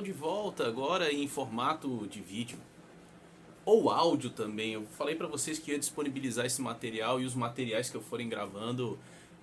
de volta agora em formato de vídeo. Ou áudio também. Eu falei pra vocês que ia disponibilizar esse material e os materiais que eu forem gravando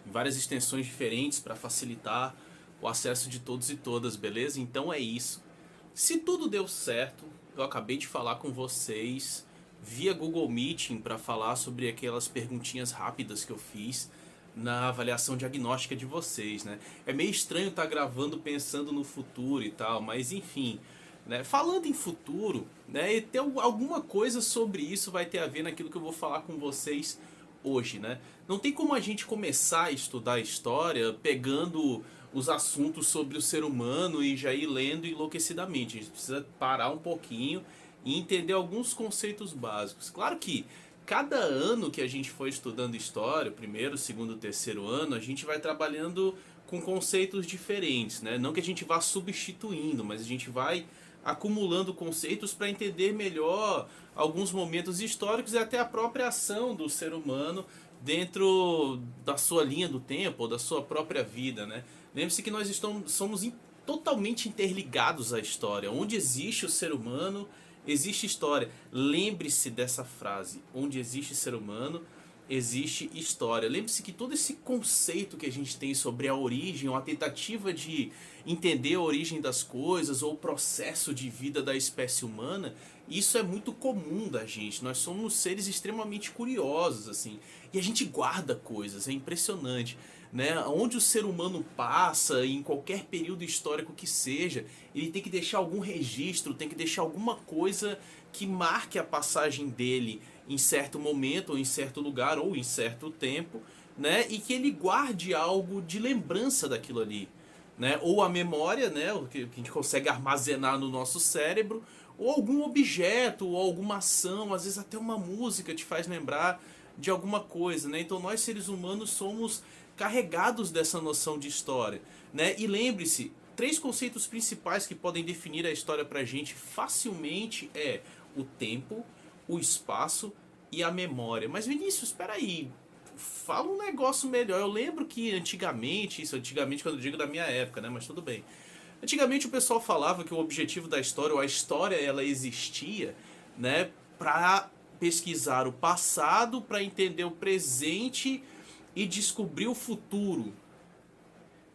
em várias extensões diferentes para facilitar o acesso de todos e todas, beleza? Então é isso. Se tudo deu certo, eu acabei de falar com vocês via Google Meeting para falar sobre aquelas perguntinhas rápidas que eu fiz na avaliação diagnóstica de vocês, né? É meio estranho estar gravando pensando no futuro e tal, mas enfim, né? Falando em futuro, né? E ter alguma coisa sobre isso vai ter a ver naquilo que eu vou falar com vocês hoje, né? Não tem como a gente começar a estudar a história pegando os assuntos sobre o ser humano e já ir lendo enlouquecidamente. A gente precisa parar um pouquinho e entender alguns conceitos básicos. Claro que cada ano que a gente for estudando história, primeiro, segundo, terceiro ano, a gente vai trabalhando com conceitos diferentes, né? Não que a gente vá substituindo, mas a gente vai acumulando conceitos para entender melhor alguns momentos históricos e até a própria ação do ser humano dentro da sua linha do tempo ou da sua própria vida, né? Lembre-se que nós somos totalmente interligados à história. Onde existe o ser humano, existe história. Lembre-se dessa frase: onde existe ser humano, existe história. Lembre-se que todo esse conceito que a gente tem sobre a origem, ou a tentativa de entender a origem das coisas, ou o processo de vida da espécie humana, isso é muito comum da gente. Nós somos seres extremamente curiosos, assim, e a gente guarda coisas, é impressionante, né? Onde o ser humano passa, em qualquer período histórico que seja, ele tem que deixar algum registro, tem que deixar alguma coisa que marque a passagem dele em certo momento, ou em certo lugar, ou em certo tempo, né? E que ele guarde algo de lembrança daquilo ali, né? Ou a memória, né? O que a gente consegue armazenar no nosso cérebro, ou algum objeto, ou alguma ação, às vezes até uma música te faz lembrar de alguma coisa, né? Então nós seres humanos somos carregados dessa noção de história, né? E lembre-se, três conceitos principais que podem definir a história pra gente facilmente é o tempo, o espaço e a memória. Mas Vinícius, espera aí, fala um negócio melhor. Eu lembro que antigamente, isso antigamente quando eu digo da minha época, né? Mas tudo bem. Antigamente o pessoal falava que o objetivo da história, ou a história, ela existia, né, para pesquisar o passado, para entender o presente e descobrir o futuro.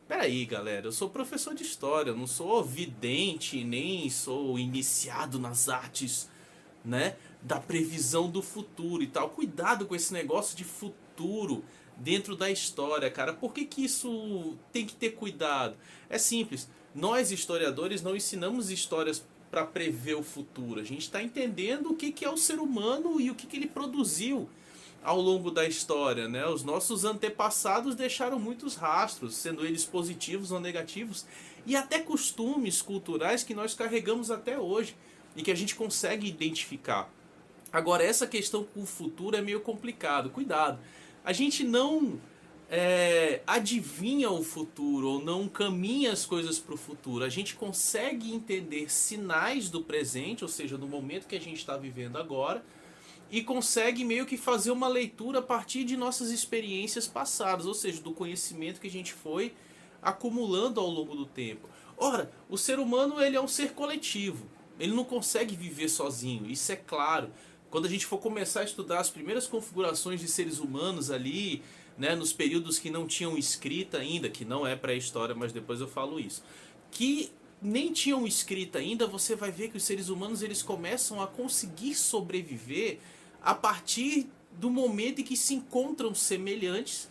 Peraí, galera, eu sou professor de história, eu não sou vidente, nem sou iniciado nas artes, né, da previsão do futuro e tal. Cuidado com esse negócio de futuro dentro da história, cara. Por que que isso tem que ter cuidado? É simples. Nós, historiadores, não ensinamos histórias para prever o futuro. A gente está entendendo o que que é o ser humano e o que que ele produziu ao longo da história, né? Os nossos antepassados deixaram muitos rastros, sendo eles positivos ou negativos, e até costumes culturais que nós carregamos até hoje e que a gente consegue identificar. Agora, essa questão com o futuro é meio complicado. Cuidado. A gente não adivinha o futuro ou não caminha as coisas para o futuro. A gente consegue entender sinais do presente, ou seja, do momento que a gente está vivendo agora, e consegue meio que fazer uma leitura a partir de nossas experiências passadas, ou seja, do conhecimento que a gente foi acumulando ao longo do tempo. Ora, o ser humano, ele é um ser coletivo. Ele não consegue viver sozinho, isso é claro. Quando a gente for começar a estudar as primeiras configurações de seres humanos ali, né, nos períodos que não tinham escrita ainda, que não é pré-história, mas depois eu falo isso, que nem tinham escrita ainda, você vai ver que os seres humanos, eles começam a conseguir sobreviver a partir do momento em que se encontram semelhantes,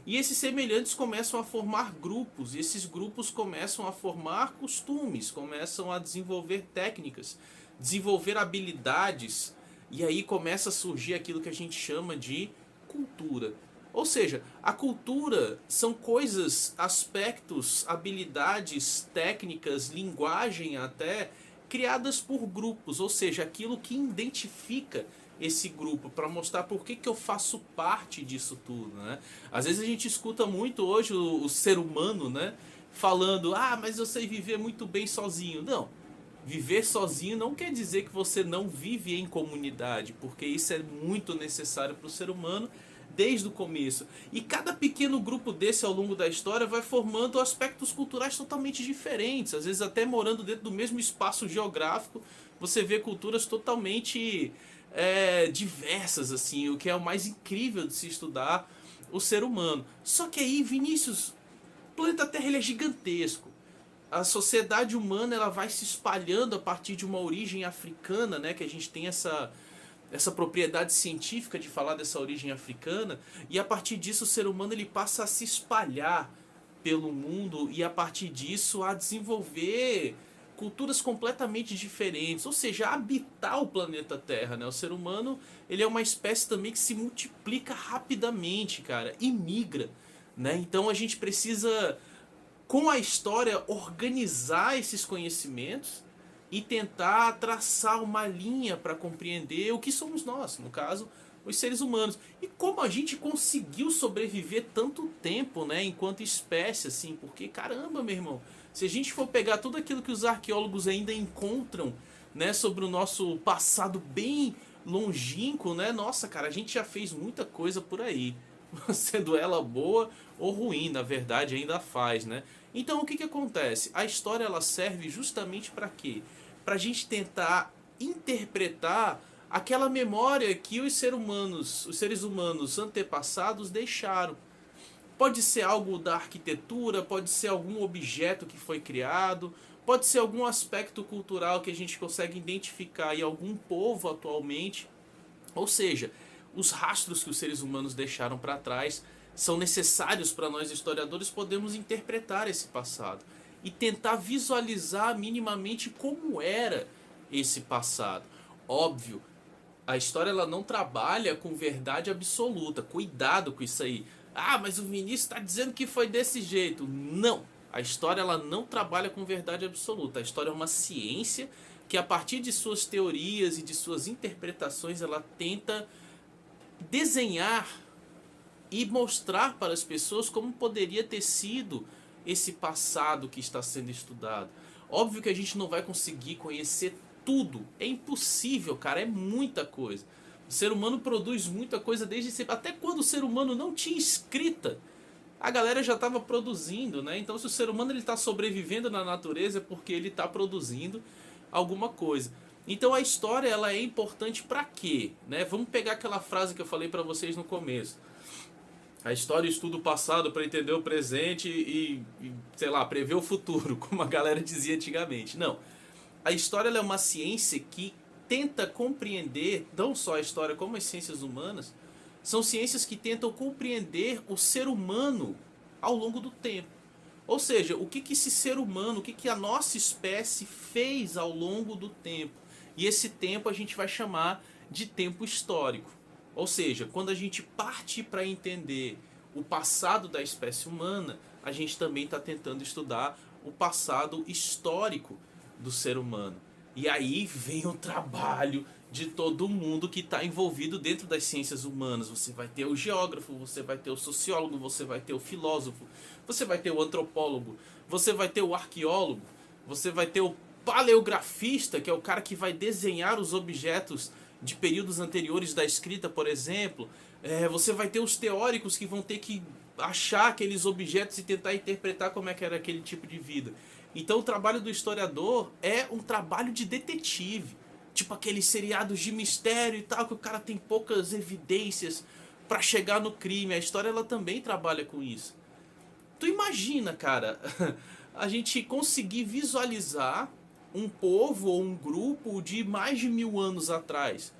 e esses semelhantes começam a formar grupos, e esses grupos começam a formar costumes, começam a desenvolver técnicas, desenvolver habilidades, e aí começa a surgir aquilo que a gente chama de cultura. Ou seja, a cultura são coisas, aspectos, habilidades, técnicas, linguagem até, criadas por grupos, ou seja, aquilo que identifica esse grupo, para mostrar por que eu faço parte disso tudo, né? Às vezes a gente escuta muito hoje o ser humano, né, falando: ah, mas eu sei viver muito bem sozinho. Não, viver sozinho não quer dizer que você não vive em comunidade, porque isso é muito necessário para o ser humano desde o começo. E cada pequeno grupo desse ao longo da história vai formando aspectos culturais totalmente diferentes, às vezes até morando dentro do mesmo espaço geográfico, você vê culturas totalmente diversas, assim, o que é o mais incrível de se estudar o ser humano. Só que aí, Vinícius, o planeta Terra ele é gigantesco. A sociedade humana ela vai se espalhando a partir de uma origem africana, né, que a gente tem essa propriedade científica de falar dessa origem africana, e a partir disso o ser humano ele passa a se espalhar pelo mundo e a partir disso a desenvolver culturas completamente diferentes, ou seja, habitar o planeta Terra, né? O ser humano, ele é uma espécie também que se multiplica rapidamente, cara, e migra, né? Então a gente precisa, com a história, organizar esses conhecimentos e tentar traçar uma linha para compreender o que somos nós, no caso, os seres humanos. E como a gente conseguiu sobreviver tanto tempo, né, enquanto espécie, assim, porque caramba, meu irmão, se a gente for pegar tudo aquilo que os arqueólogos ainda encontram, né, sobre o nosso passado bem longínquo, né, nossa, cara, a gente já fez muita coisa por aí. Sendo ela boa ou ruim, na verdade ainda faz, né? Então o que que acontece? A história ela serve justamente para quê? Pra gente tentar interpretar aquela memória que os seres humanos antepassados deixaram. Pode ser algo da arquitetura, pode ser algum objeto que foi criado, pode ser algum aspecto cultural que a gente consegue identificar em algum povo atualmente. Ou seja, os rastros que os seres humanos deixaram para trás são necessários para nós historiadores podermos interpretar esse passado e tentar visualizar minimamente como era esse passado. Óbvio, a história ela não trabalha com verdade absoluta. Cuidado com isso aí. Ah, mas o Vinícius está dizendo que foi desse jeito. Não. A história ela não trabalha com verdade absoluta. A história é uma ciência que a partir de suas teorias e de suas interpretações ela tenta desenhar e mostrar para as pessoas como poderia ter sido esse passado que está sendo estudado. Óbvio que a gente não vai conseguir conhecer tudo, é impossível, cara, é muita coisa. O ser humano produz muita coisa desde sempre, até quando o ser humano não tinha escrita, a galera já estava produzindo, né? Então se o ser humano ele está sobrevivendo na natureza é porque ele está produzindo alguma coisa. Então a história ela é importante para quê? Né? Vamos pegar aquela frase que eu falei para vocês no começo. A história estuda o passado para entender o presente sei lá, prever o futuro, como a galera dizia antigamente. Não. A história ela é uma ciência que tenta compreender, não só a história como as ciências humanas, são ciências que tentam compreender o ser humano ao longo do tempo. Ou seja, o que que esse ser humano, o que que a nossa espécie fez ao longo do tempo. E esse tempo a gente vai chamar de tempo histórico. Ou seja, quando a gente parte para entender o passado da espécie humana, a gente também está tentando estudar o passado histórico do ser humano. E aí vem o trabalho de todo mundo que está envolvido dentro das ciências humanas. Você vai ter o geógrafo, você vai ter o sociólogo, você vai ter o filósofo, você vai ter o antropólogo, você vai ter o arqueólogo, você vai ter o paleografista, que é o cara que vai desenhar os objetos de períodos anteriores da escrita, por exemplo. Você vai ter os teóricos que vão ter que achar aqueles objetos e tentar interpretar como é que era aquele tipo de vida. Então o trabalho do historiador é um trabalho de detetive. Tipo aqueles seriados de mistério e tal, que o cara tem poucas evidências para chegar no crime. A história ela também trabalha com isso. Tu imagina, cara, a gente conseguir visualizar um povo ou um grupo de mais de 1000 anos atrás.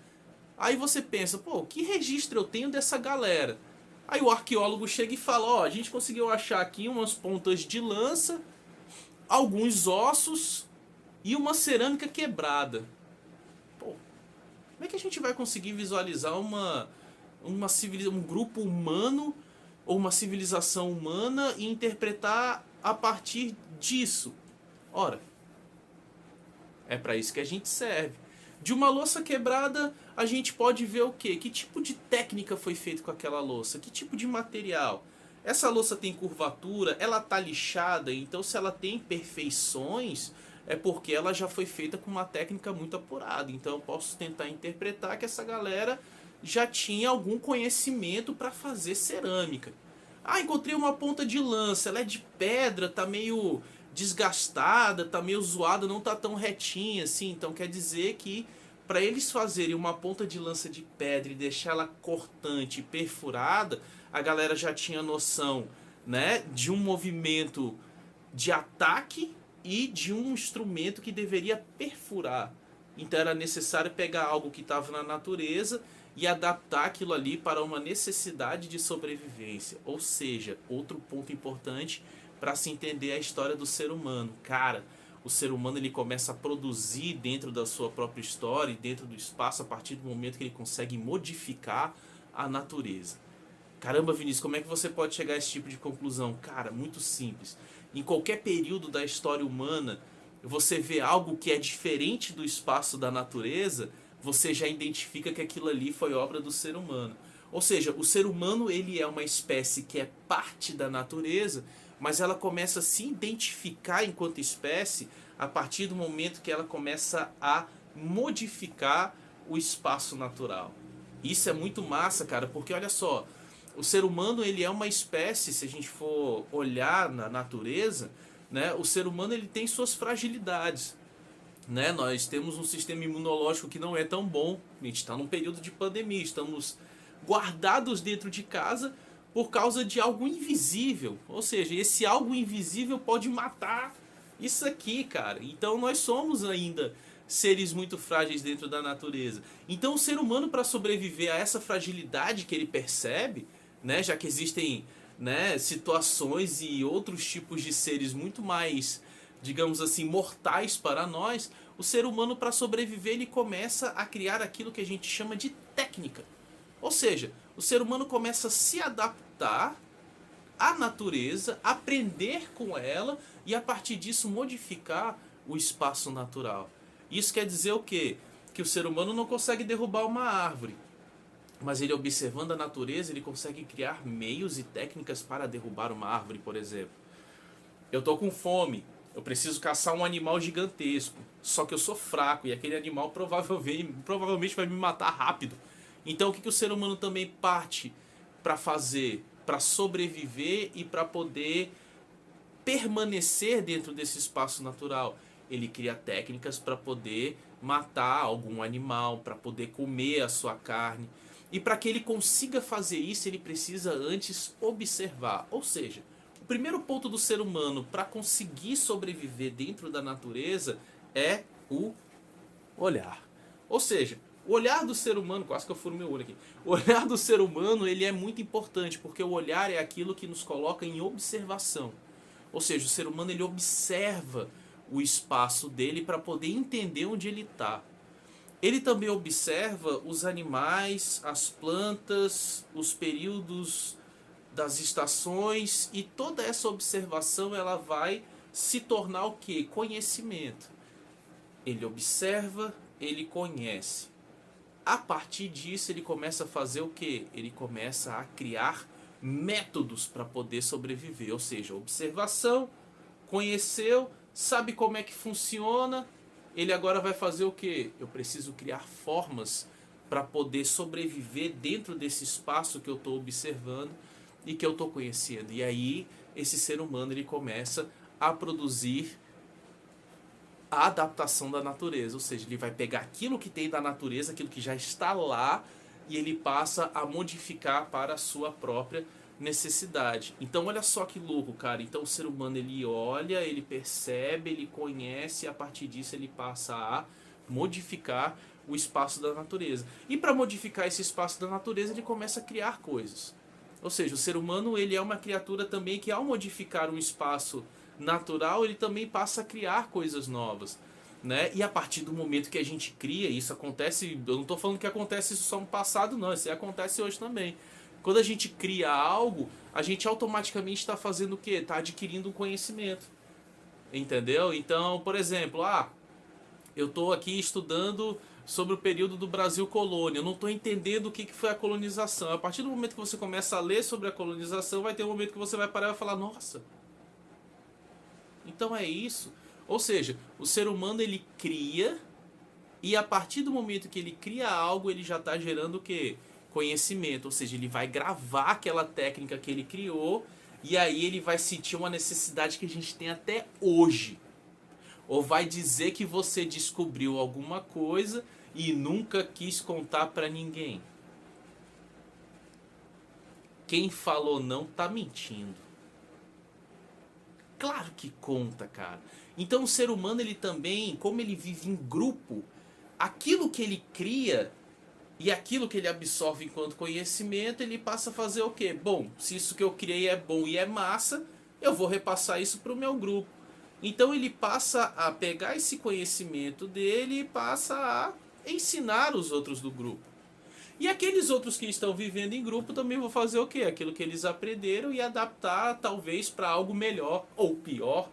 Aí você pensa, pô, que registro eu tenho dessa galera? Aí o arqueólogo chega e fala, ó, a gente conseguiu achar aqui umas pontas de lança, alguns ossos e uma cerâmica quebrada. Pô, como é que a gente vai conseguir visualizar um grupo humano ou uma civilização humana e interpretar a partir disso? Ora, é para isso que a gente serve. De uma louça quebrada, a gente pode ver o quê? Que tipo de técnica foi feita com aquela louça? Que tipo de material? Essa louça tem curvatura? Ela tá lixada? Então se ela tem imperfeições, é porque ela já foi feita com uma técnica muito apurada. Então eu posso tentar interpretar que essa galera já tinha algum conhecimento para fazer cerâmica. Ah, encontrei uma ponta de lança, ela é de pedra, tá meio desgastada, tá meio zoada, não tá tão retinha assim. Então quer dizer que para eles fazerem uma ponta de lança de pedra e deixar ela cortante e perfurada, a galera já tinha noção, né, de um movimento de ataque e de um instrumento que deveria perfurar. Então era necessário pegar algo que estava na natureza e adaptar aquilo ali para uma necessidade de sobrevivência. Ou seja, outro ponto importante para se entender a história do ser humano. Cara, o ser humano ele começa a produzir dentro da sua própria história e dentro do espaço a partir do momento que ele consegue modificar a natureza. Caramba, Vinícius, como é que você pode chegar a esse tipo de conclusão? Cara, muito simples. Em qualquer período da história humana, você vê algo que é diferente do espaço da natureza, você já identifica que aquilo ali foi obra do ser humano. Ou seja, o ser humano ele é uma espécie que é parte da natureza, mas ela começa a se identificar enquanto espécie a partir do momento que ela começa a modificar o espaço natural. Isso é muito massa, cara, porque olha só, o ser humano ele é uma espécie, se a gente for olhar na natureza, né, o ser humano ele tem suas fragilidades. Né? Nós temos um sistema imunológico que não é tão bom, a gente está num período de pandemia, estamos guardados dentro de casa por causa de algo invisível. Ou seja, esse algo invisível pode matar isso aqui, cara. Então nós somos ainda seres muito frágeis dentro da natureza. Então o ser humano, para sobreviver a essa fragilidade que ele percebe, né, já que existem, né, situações e outros tipos de seres muito mais, digamos assim, mortais para nós, o ser humano, para sobreviver, ele começa a criar aquilo que a gente chama de técnica. Ou seja, o ser humano começa a se adaptar à natureza, aprender com ela e a partir disso modificar o espaço natural. Isso quer dizer o quê? Que o ser humano não consegue derrubar uma árvore, mas ele, observando a natureza, ele consegue criar meios e técnicas para derrubar uma árvore, por exemplo. Eu estou com fome, eu preciso caçar um animal gigantesco, só que eu sou fraco e aquele animal provavelmente vai me matar rápido. Então o que o ser humano também parte para fazer, para sobreviver e para poder permanecer dentro desse espaço natural? Ele cria técnicas para poder matar algum animal, para poder comer a sua carne. E para que ele consiga fazer isso, ele precisa antes observar. Ou seja, o primeiro ponto do ser humano para conseguir sobreviver dentro da natureza é o olhar. Ou seja, o olhar do ser humano, quase que eu furo meu olho aqui. O olhar do ser humano, ele é muito importante, porque o olhar é aquilo que nos coloca em observação. Ou seja, o ser humano ele observa o espaço dele para poder entender onde ele está. Ele também observa os animais, as plantas, os períodos das estações, e toda essa observação ela vai se tornar o quê? Conhecimento. Ele observa, ele conhece. A partir disso ele começa a fazer o quê? Ele começa a criar métodos para poder sobreviver, ou seja, observação, conheceu, sabe como é que funciona, ele agora vai fazer o quê? Eu preciso criar formas para poder sobreviver dentro desse espaço que eu estou observando e que eu estou conhecendo. E aí esse ser humano ele começa a produzir a adaptação da natureza, ou seja, ele vai pegar aquilo que tem da natureza, aquilo que já está lá, e ele passa a modificar para a sua própria necessidade. Então olha só que louco, cara. Então o ser humano ele olha, ele percebe, ele conhece, e a partir disso ele passa a modificar o espaço da natureza. E para modificar esse espaço da natureza, ele começa a criar coisas. Ou seja, o ser humano ele é uma criatura também que, ao modificar um espaço natural, ele também passa a criar coisas novas, né? E a partir do momento que a gente cria, isso acontece, eu não estou falando que acontece isso só no passado, não, isso acontece hoje também. Quando a gente cria algo, a gente automaticamente está fazendo o quê? Está adquirindo um conhecimento, entendeu? Então, por exemplo, eu estou aqui estudando sobre o período do Brasil colônia, eu não estou entendendo o que foi a colonização. A partir do momento que você começa a ler sobre a colonização, vai ter um momento que você vai parar e vai falar, nossa, então é isso. Ou seja, o ser humano ele cria, e a partir do momento que ele cria algo, ele já está gerando o quê? conhecimento, ou seja, ele vai gravar aquela técnica que ele criou e aí ele vai sentir uma necessidade que a gente tem até hoje. Ou vai dizer que você descobriu alguma coisa e nunca quis contar para ninguém. Quem falou não tá mentindo. Claro que conta, cara. Então o ser humano, ele também, como ele vive em grupo, aquilo que ele cria e aquilo que ele absorve enquanto conhecimento, ele passa a fazer o quê? Bom, se isso que eu criei é bom e é massa, eu vou repassar isso para o meu grupo. Então ele passa a pegar esse conhecimento dele e passa a ensinar os outros do grupo. E aqueles outros que estão vivendo em grupo também vão fazer o quê? Aquilo que eles aprenderam e adaptar talvez para algo melhor ou pior,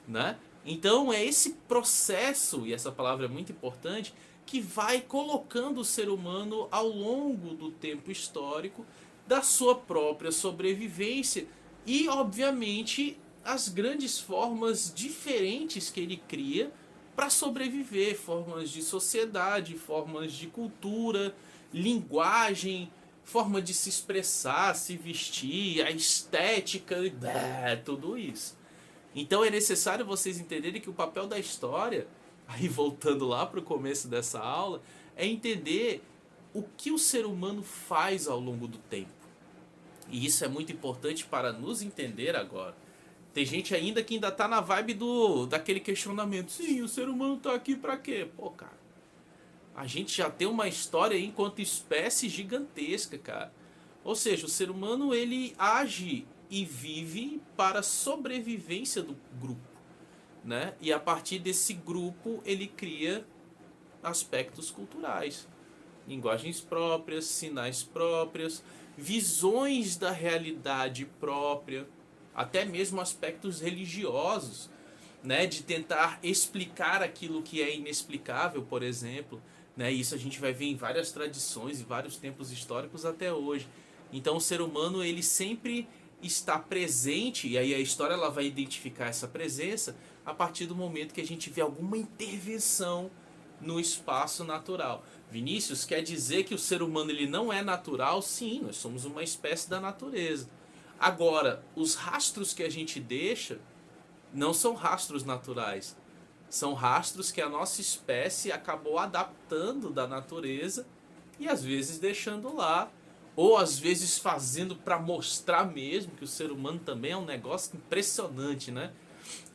né? Então é esse processo, e essa palavra é muito importante, que vai colocando o ser humano ao longo do tempo histórico da sua própria sobrevivência e, obviamente, as grandes formas diferentes que ele cria para sobreviver, formas de sociedade, formas de cultura, linguagem, forma de se expressar, se vestir, a estética, tudo isso. Então é necessário vocês entenderem que o papel da história, aí voltando lá para o começo dessa aula, é entender o que o ser humano faz ao longo do tempo. E isso é muito importante para nos entender agora. Tem gente ainda que ainda tá na vibe daquele questionamento. Sim, o ser humano tá aqui para quê? Pô, cara, a gente já tem uma história enquanto espécie gigantesca, cara. Ou seja, o ser humano, ele age e vive para a sobrevivência do grupo, né? E a partir desse grupo ele cria aspectos culturais, linguagens próprias, sinais próprios, visões da realidade própria, até mesmo aspectos religiosos, né? De tentar explicar aquilo que é inexplicável, por exemplo, né? Isso a gente vai ver em várias tradições e vários tempos históricos até hoje. Então o ser humano, ele sempre está presente, e aí a história ela vai identificar essa presença a partir do momento que a gente vê alguma intervenção no espaço natural. Vinícius, quer dizer que o ser humano ele não é natural? Sim, nós somos uma espécie da natureza. Agora, os rastros que a gente deixa não são rastros naturais. São rastros que a nossa espécie acabou adaptando da natureza e às vezes deixando lá, ou às vezes fazendo para mostrar mesmo, que o ser humano também é um negócio impressionante, né?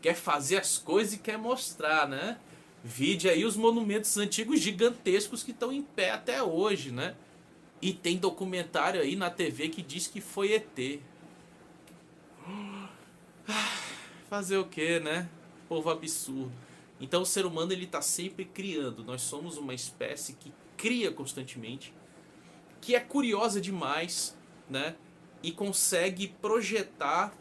Quer fazer as coisas e quer mostrar, né? Vide aí os monumentos antigos gigantescos que estão em pé até hoje, né? E tem documentário aí na TV que diz que foi ET. Fazer o que, né? Povo absurdo. Então o ser humano ele está sempre criando. Nós somos uma espécie que cria constantemente, que é curiosa demais, né? E consegue projetar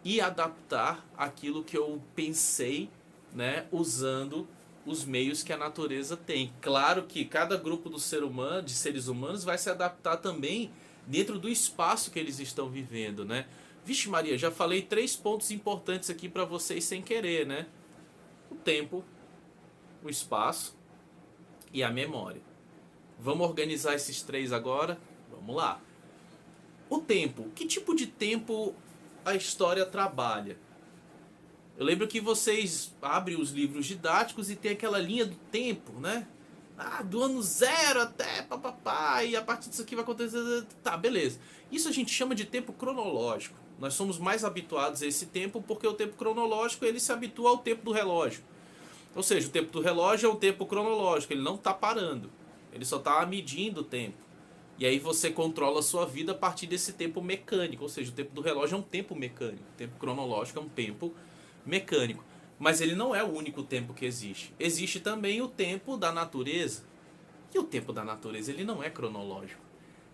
e adaptar aquilo que eu pensei, né? Usando os meios que a natureza tem. Claro que cada grupo do ser humano, de seres humanos, vai se adaptar também dentro do espaço que eles estão vivendo, né? Vixe Maria, já falei 3 pontos importantes aqui para vocês sem querer, né? O tempo, o espaço e a memória. Vamos organizar esses 3 agora? Vamos lá. O tempo. Que tipo de tempo a história trabalha? Eu lembro que vocês abrem os livros didáticos e tem aquela linha do tempo, né? Ah, do ano 0 até papapá, e a partir disso aqui vai acontecer... Tá, beleza. Isso a gente chama de tempo cronológico. Nós somos mais habituados a esse tempo porque o tempo cronológico ele se habitua ao tempo do relógio. Ou seja, o tempo do relógio é o tempo cronológico, ele não está parando. Ele só está medindo o tempo. E aí você controla a sua vida a partir desse tempo mecânico. Ou seja, o tempo do relógio é um tempo mecânico. O tempo cronológico é um tempo mecânico. Mas ele não é o único tempo que existe. Existe também o tempo da natureza. E o tempo da natureza ele não é cronológico,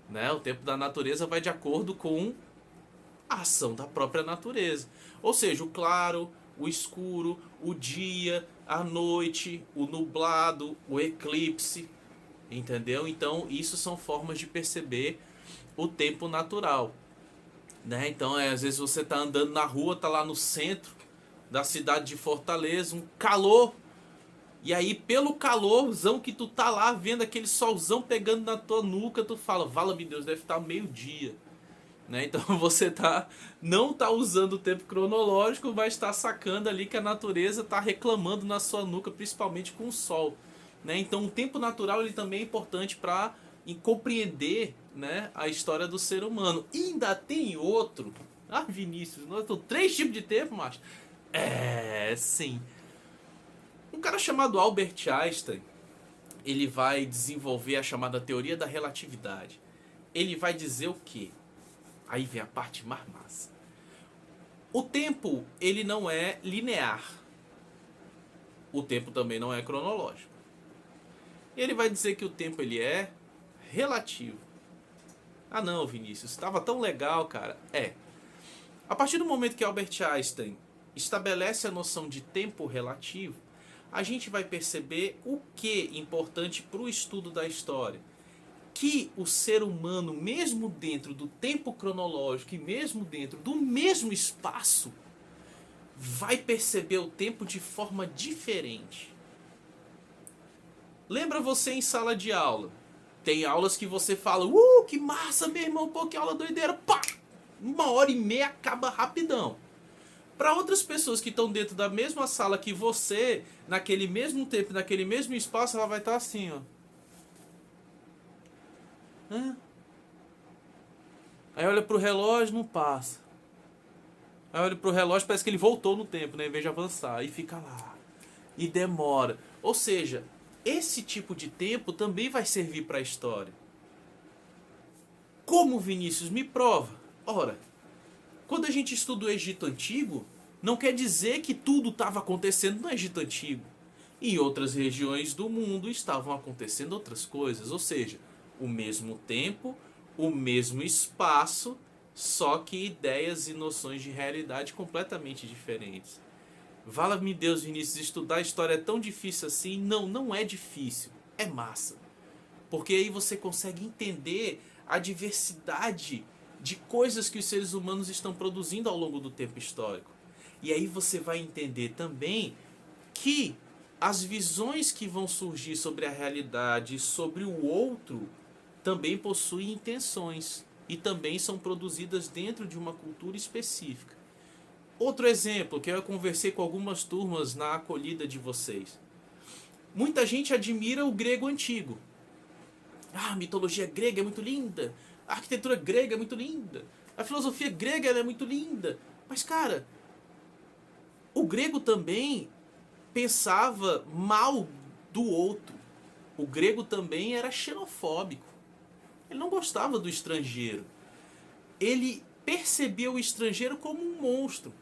né? O tempo da natureza vai de acordo com a ação da própria natureza. Ou seja, o claro, o escuro, o dia, a noite, o nublado, o eclipse. Entendeu? Então, isso são formas de perceber o tempo natural, né? Então, às vezes você tá andando na rua, tá lá no centro da cidade de Fortaleza, um calor, E aí, pelo calorzão que tu tá lá, vendo aquele solzão pegando na tua nuca, tu fala, vala-me Deus, deve estar meio-dia. Né? Então você não tá usando o tempo cronológico, mas está sacando ali que a natureza está reclamando na sua nuca, principalmente com o sol. Né? Então o tempo natural ele também é importante para compreender, né, a história do ser humano. E ainda tem outro. Ah, Vinícius, nós temos 3 tipos de tempo, macho. Sim. Um cara chamado Albert Einstein, ele vai desenvolver a chamada teoria da relatividade. Ele vai dizer o quê? Aí vem a parte mais massa. O tempo, ele não é linear. O tempo também não é cronológico. Ele vai dizer que o tempo ele é relativo. Ah não, Vinícius, estava tão legal, cara. A partir do momento que Albert Einstein estabelece a noção de tempo relativo, a gente vai perceber o que é importante para o estudo da história. Que o ser humano, mesmo dentro do tempo cronológico e mesmo dentro do mesmo espaço, vai perceber o tempo de forma diferente. Lembra você em sala de aula? Tem aulas que você fala, que massa, meu irmão, pô, que aula doideira, pá! 1h30 acaba rapidão. Para outras pessoas que estão dentro da mesma sala que você, naquele mesmo tempo, naquele mesmo espaço, ela vai estar assim, ó. Aí olha pro relógio, não passa. Aí olha pro relógio, parece que ele voltou no tempo, né? Em vez de avançar. E fica lá. E demora. Ou seja, esse tipo de tempo também vai servir para a história. Como, Vinícius? Me prova. Ora, quando a gente estuda o Egito Antigo, não quer dizer que tudo estava acontecendo no Egito Antigo. Em outras regiões do mundo estavam acontecendo outras coisas. Ou seja, o mesmo tempo, o mesmo espaço, só que ideias e noções de realidade completamente diferentes. Vala-me Deus, Vinícius, estudar a história é tão difícil assim? Não, não é difícil. É massa. Porque aí você consegue entender a diversidade de coisas que os seres humanos estão produzindo ao longo do tempo histórico. E aí você vai entender também que as visões que vão surgir sobre a realidade, sobre o outro, também possuem intenções e também são produzidas dentro de uma cultura específica. Outro exemplo que eu conversei com algumas turmas na acolhida de vocês. Muita gente admira o grego antigo. A mitologia grega é muito linda, a arquitetura grega é muito linda, a filosofia grega é muito linda. Mas, cara, o grego também pensava mal do outro. O grego também era xenofóbico. Ele não gostava do estrangeiro. Ele percebia o estrangeiro como um monstro.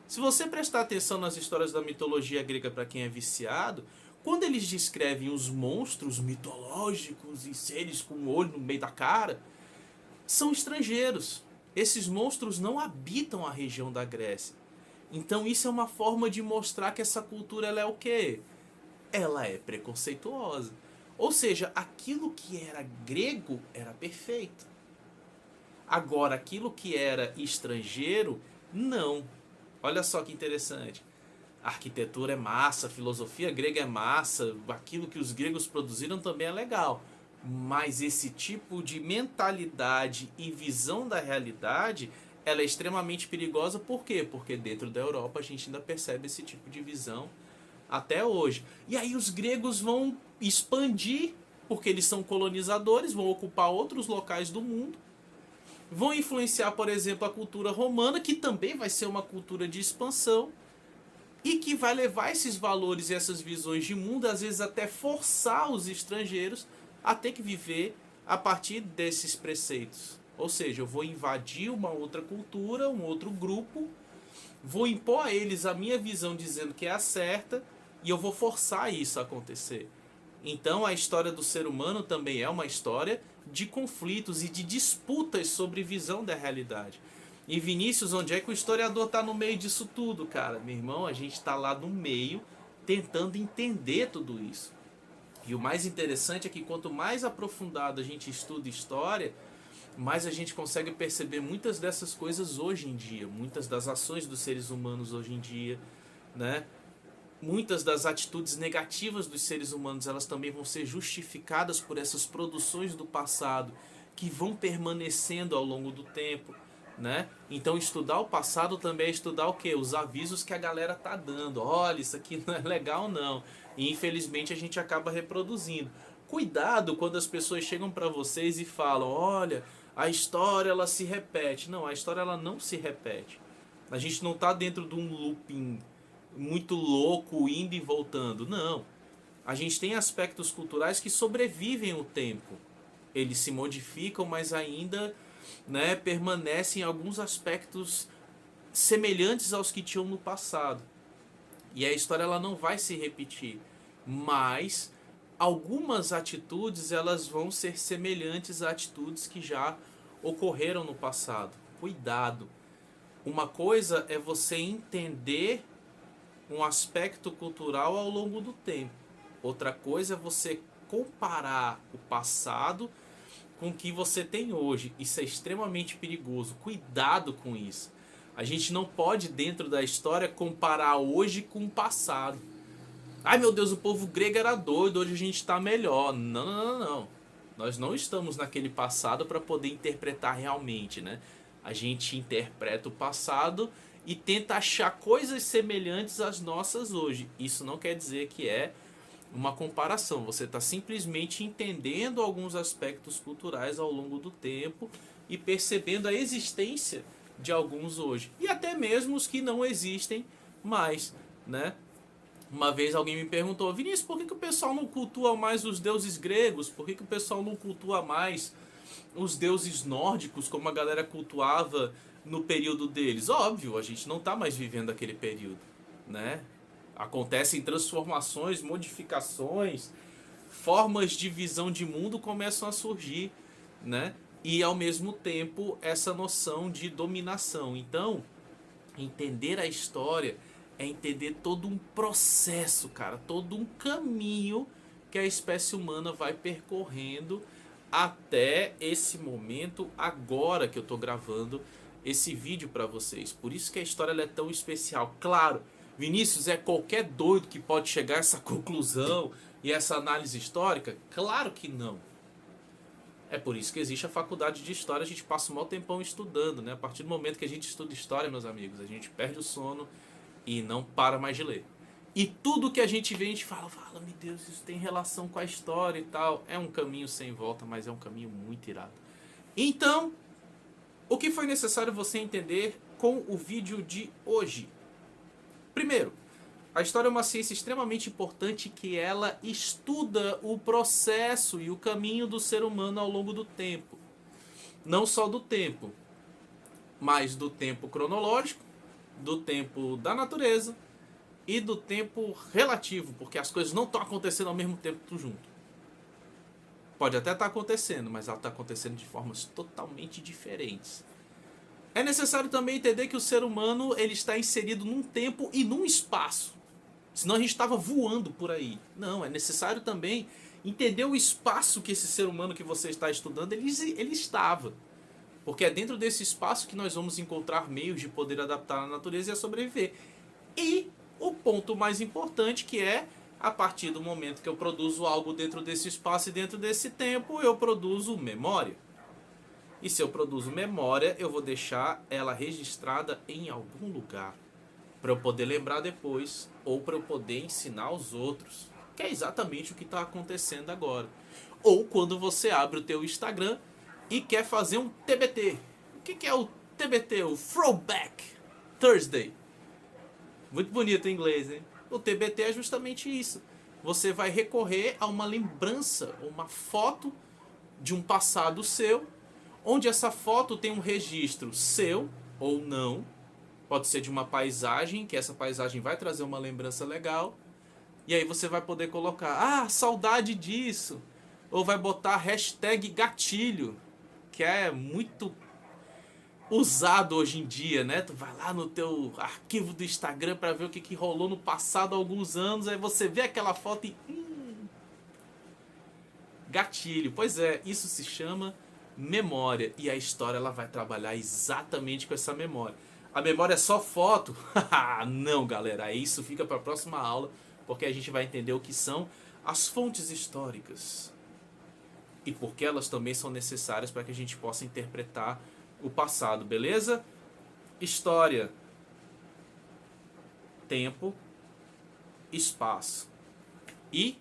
Se você prestar atenção nas histórias da mitologia grega para quem é viciado, quando eles descrevem os monstros mitológicos e seres com um olho no meio da cara, são estrangeiros. Esses monstros não habitam a região da Grécia. Então isso é uma forma de mostrar que essa cultura ela é o quê? Ela é preconceituosa. Ou seja, aquilo que era grego era perfeito. Agora, aquilo que era estrangeiro, não. Olha só que interessante. A arquitetura é massa, a filosofia grega é massa, aquilo que os gregos produziram também é legal. Mas esse tipo de mentalidade e visão da realidade, ela é extremamente perigosa. Por quê? Porque dentro da Europa a gente ainda percebe esse tipo de visão até hoje. E aí os gregos vão expandir, porque eles são colonizadores, vão ocupar outros locais do mundo. Vão influenciar, por exemplo, a cultura romana, que também vai ser uma cultura de expansão. E que vai levar esses valores e essas visões de mundo, às vezes até forçar os estrangeiros a ter que viver a partir desses preceitos. Ou seja, eu vou invadir uma outra cultura, um outro grupo, vou impor a eles a minha visão dizendo que é a certa e eu vou forçar isso a acontecer. Então a história do ser humano também é uma história de conflitos e de disputas sobre visão da realidade. E Vinícius, onde é que o historiador está no meio disso tudo, cara? Meu irmão, a gente está lá no meio tentando entender tudo isso. E o mais interessante é que quanto mais aprofundado a gente estuda história, mais a gente consegue perceber muitas dessas coisas hoje em dia, muitas das ações dos seres humanos hoje em dia, né? muitas das atitudes negativas dos seres humanos, elas também vão ser justificadas por essas produções do passado que vão permanecendo ao longo do tempo, né? Então estudar o passado também é estudar o quê? Os avisos que a galera tá dando. Olha, isso aqui não é legal não. E infelizmente a gente acaba reproduzindo. Cuidado quando as pessoas chegam para vocês e falam: olha, a história ela se repete. Não, a história ela não se repete. A gente não tá dentro de um looping muito louco, indo e voltando. Não. A gente tem aspectos culturais que sobrevivem o tempo. Eles se modificam, mas ainda, né, permanecem alguns aspectos semelhantes aos que tinham no passado. E a história ela não vai se repetir, mas algumas atitudes elas vão ser semelhantes a atitudes que já ocorreram no passado. Cuidado. Uma coisa é você entender um aspecto cultural ao longo do tempo. Outra coisa é você comparar o passado com o que você tem hoje. Isso é extremamente perigoso. Cuidado com isso. A gente não pode, dentro da história, comparar hoje com o passado. Ai meu Deus, o povo grego era doido, hoje a gente está melhor. Não, não, não, não. Nós não estamos naquele passado para poder interpretar realmente, né? A gente interpreta o passado e tenta achar coisas semelhantes às nossas hoje. Isso não quer dizer que é uma comparação. Você está simplesmente entendendo alguns aspectos culturais ao longo do tempo e percebendo a existência de alguns hoje. E até mesmo os que não existem mais, né? Uma vez alguém me perguntou: Vinícius, por que o pessoal não cultua mais os deuses gregos? Por que o pessoal não cultua mais os deuses nórdicos como a galera cultuava no período deles? Óbvio, a gente não está mais vivendo aquele período, né? Acontecem transformações, modificações, formas de visão de mundo começam a surgir, né? E ao mesmo tempo essa noção de dominação. Então, entender a história é entender todo um processo, cara, todo um caminho que a espécie humana vai percorrendo até esse momento agora que eu tô gravando esse vídeo para vocês. Por isso que a história ela é tão especial. Claro, Vinícius, é qualquer doido que pode chegar a essa conclusão e essa análise histórica? Claro que não. É por isso que existe a faculdade de história, a gente passa um mau tempão estudando, né? A partir do momento que a gente estuda história, meus amigos, a gente perde o sono e não para mais de ler. E tudo que a gente vê, a gente fala, meu Deus, isso tem relação com a história e tal. É um caminho sem volta, mas é um caminho muito irado. Então, o que foi necessário você entender com o vídeo de hoje? Primeiro, a história é uma ciência extremamente importante que ela estuda o processo e o caminho do ser humano ao longo do tempo. Não só do tempo, mas do tempo cronológico, do tempo da natureza e do tempo relativo, porque as coisas não estão acontecendo ao mesmo tempo tudo junto. Pode até estar acontecendo, mas ela está acontecendo de formas totalmente diferentes. É necessário também entender que o ser humano ele está inserido num tempo e num espaço. Senão a gente estava voando por aí. Não, é necessário também entender o espaço que esse ser humano que você está estudando ele estava. Porque é dentro desse espaço que nós vamos encontrar meios de poder adaptar a natureza e a sobreviver. E o ponto mais importante que é, a partir do momento que eu produzo algo dentro desse espaço e dentro desse tempo, eu produzo memória. E se eu produzo memória, eu vou deixar ela registrada em algum lugar. Para eu poder lembrar depois, ou para eu poder ensinar aos outros. Que é exatamente o que está acontecendo agora. Ou quando você abre o teu Instagram e quer fazer um TBT. O que é o TBT? O Throwback Thursday. Muito bonito em inglês, hein? O TBT é justamente isso. Você vai recorrer a uma lembrança, uma foto de um passado seu, onde essa foto tem um registro seu ou não. Pode ser de uma paisagem, que essa paisagem vai trazer uma lembrança legal. E aí você vai poder colocar, saudade disso. Ou vai botar hashtag gatilho, que é muito usado hoje em dia, né? Tu vai lá no teu arquivo do Instagram para ver o que rolou no passado há alguns anos, aí você vê aquela foto e... gatilho. Pois é, isso se chama memória. E a história ela vai trabalhar exatamente com essa memória. A memória é só foto? Não, galera, isso fica para a próxima aula, porque a gente vai entender o que são as fontes históricas e porque elas também são necessárias para que a gente possa interpretar o passado, beleza? História, tempo, espaço e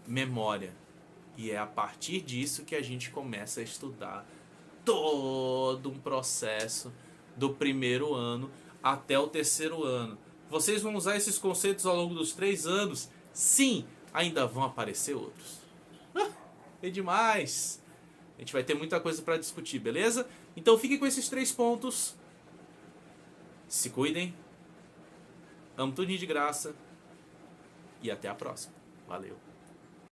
memória. E é a partir disso que a gente começa a estudar todo um processo do primeiro ano até o terceiro ano. Vocês vão usar esses conceitos ao longo dos 3 anos? Sim, ainda vão aparecer outros. É demais! A gente vai ter muita coisa para discutir, beleza? Então fiquem com esses 3 pontos. Se cuidem. Amo tudo de graça. E até a próxima. Valeu!